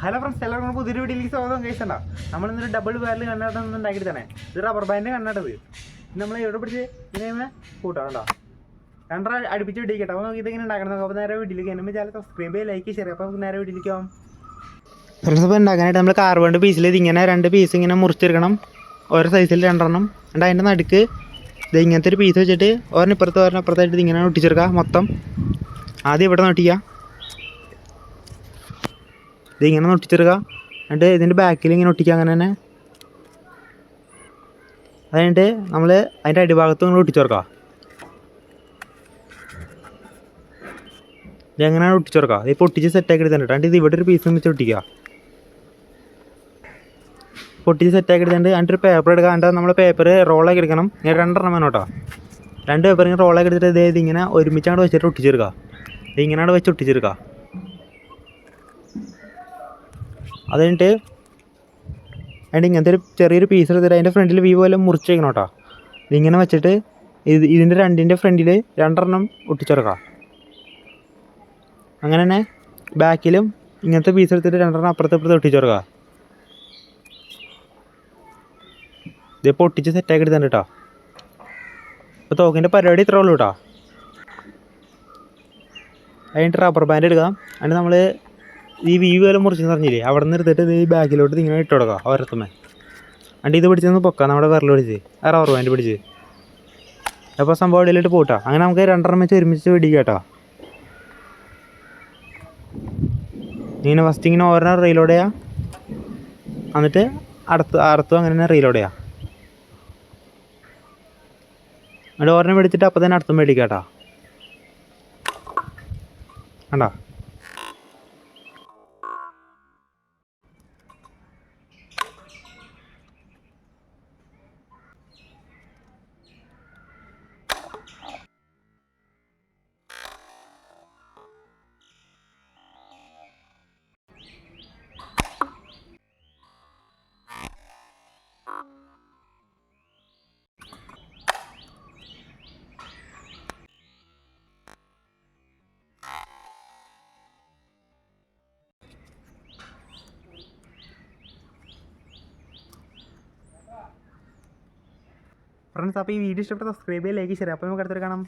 Hello friends, എല്ലാവർക്കും പുതിയൊരു വീഡിയോയിലേക്ക് സ്വാഗതം. കഴിച്ചണ്ട നമ്മളിന്നൊരു ഡബിൾ ബാരൽ കണ്ണാട്ടം ഉണ്ടാക്കിയിട്ട് തന്നെ ഇത് റബ്ബർ ബാൻഡ് കണ്ണാട്ടത് നമ്മൾ എവിടെ പിടിച്ച് ഇതിനെ കൂട്ടാം കേട്ടോ. രണ്ടര അടുപ്പിച്ച് വീഡിയോക്കട്ടെ. അപ്പോൾ ഇതിങ്ങനെ ഉണ്ടാക്കണം. അപ്പോൾ നേരെ വീട്ടിലേക്ക് എന്നെ ചാനൽ സബ്സ്ക്രൈബ് ചെയ്യുക, ലൈക്ക് ചെയ്യുക. അപ്പോൾ നേരെ വീട്ടിലേക്ക് പോകാം. ഫ്രണ്ട്സ്, ഇപ്പോൾ ഉണ്ടാക്കാനായിട്ട് നമ്മൾ കാർബോണ്ട് പീസിൽ ഇതിങ്ങനെ 2 പീസ് ഇങ്ങനെ മുറിച്ചെടുക്കണം. ഓരോ സൈസിൽ 2 എണ്ണം. എന്നിട്ട് അതിൻ്റെ നടുക്ക് ഇത് ഇങ്ങനത്തെ ഒരു പീസ് വെച്ചിട്ട് ഒരെണ്ണപ്പുറത്തായിട്ട് ഇതിങ്ങനെ ഒട്ടിച്ചെടുക്കുക. മൊത്തം ആദ്യം ഇവിടെ ഒട്ടിക്കുക, ഇതിങ്ങനെ ഒട്ടിച്ചെടുക്കുക. എന്നിട്ട് ഇതിൻ്റെ ബാക്കിൽ ഇങ്ങനെ ഒട്ടിക്കുക. അങ്ങനെ തന്നെ അത് കഴിഞ്ഞിട്ട് നമ്മൾ അതിൻ്റെ അടിഭാഗത്തും ഇങ്ങനെ ഒട്ടിച്ചെടുക്കുക. ഇതെങ്ങനെയാണ് ഒട്ടിച്ചെടുക്കുക? ഇതിപ്പോൾ ഒട്ടിച്ച് സെറ്റാക്കി എടുത്തിട്ടുണ്ട്. എന്നിട്ട് ഇത് ഇവിടെ ഒരു പീസ് വെച്ച് ഒട്ടിക്കുക. പൊട്ടിച്ച് സെറ്റാക്കി എടുത്തിട്ട് അതിൻ്റെ ഒരു പേപ്പർ എടുക്കുക. എന്നിട്ട് നമ്മൾ പേപ്പർ റോളാക്കി എടുക്കണം. ഇങ്ങനെ 2 എണ്ണം വേണം കേട്ടോ. 2 പേപ്പർ ഇങ്ങനെ റോളാക്കി എടുത്തിട്ട് ഇതിങ്ങനെ ഒരുമിച്ച് അങ്ങോട്ട് വെച്ചിട്ട് ഒട്ടിച്ചെടുക്കുക. ഇതിങ്ങനെയാണ് വെച്ച് ഒട്ടിച്ചെടുക്കുക. അത് കഴിഞ്ഞിട്ട് ഇങ്ങനത്തെ ഒരു ചെറിയൊരു പീസ് എടുത്തിട്ട് അതിൻ്റെ ഫ്രണ്ടിൽ വ്യൂ പോലെ മുറിച്ച് വയ്ക്കണം കേട്ടോ. ഇതിങ്ങനെ വെച്ചിട്ട് ഇതിൻ്റെ 2ൻ്റെ ഫ്രണ്ടിൽ 2 എണ്ണം ഒട്ടിച്ചെടുക്കുക. അങ്ങനെ തന്നെ ബാക്കിലും ഇങ്ങനത്തെ പീസ് എടുത്തിട്ട് 2 എണ്ണം അപ്പുറത്ത് ഒട്ടിച്ചെടുക്കുക. ഇതിപ്പോൾ ഒട്ടിച്ച് സെറ്റാക്കി എടുത്തിട്ടുണ്ട് കേട്ടോ. അപ്പോൾ തോക്കിൻ്റെ പരിപാടി ഇത്രേ ഉള്ളൂ കേട്ടോ. അതിൻ്റെ റബ്ബർ ബാൻഡ് എടുക്കുക. അതിന് നമ്മൾ ഈ വ്യൂ പോലെ മുറിച്ചെന്ന് പറഞ്ഞില്ലേ, അവിടെ നിന്ന് എടുത്തിട്ട് ഈ ബാക്കിലോട്ട് ഇങ്ങനെ ഇട്ട് കൊടുക്കുക ഓരോരുത്തമ്മ. എന്നിട്ട് ഇത് പിടിച്ചൊന്ന് പൊക്കാം, നമ്മുടെ വിരൽ പിടിച്ച് റബ്ബർ ബാൻഡ് പിടിച്ച്. അപ്പോൾ സംഭവം ഇടയിലിട്ട് പോട്ടാ. അങ്ങനെ നമുക്ക് 2 എണ്ണം വെച്ച് ഒരുമിച്ച് പിടിക്കുക കേട്ടോ. ഇങ്ങനെ ഫസ്റ്റ് ഇങ്ങനെ ഓരോ റീലോഡ് ചെയ്യുക, എന്നിട്ട് അടുത്തും അങ്ങനെ തന്നെ റീലോഡ് ചെയ്യുക. എന്നിട്ട് ഓരോ മേടിച്ചിട്ട് അപ്പോൾ തന്നെ അടുത്തും മേടിക്കുക കേട്ടോ. കണ്ടോ? ഫ്രണ്ട്സ്, അപ്പോൾ ഈ വീഡിയോ ഇഷ്ടപ്പെട്ട സബ്സ്ക്രൈബ് ചെയ്യുക, ലൈക്ക് ചെയ്യുക. അപ്പോൾ നമുക്ക് അടുത്തൊരു കാണാം.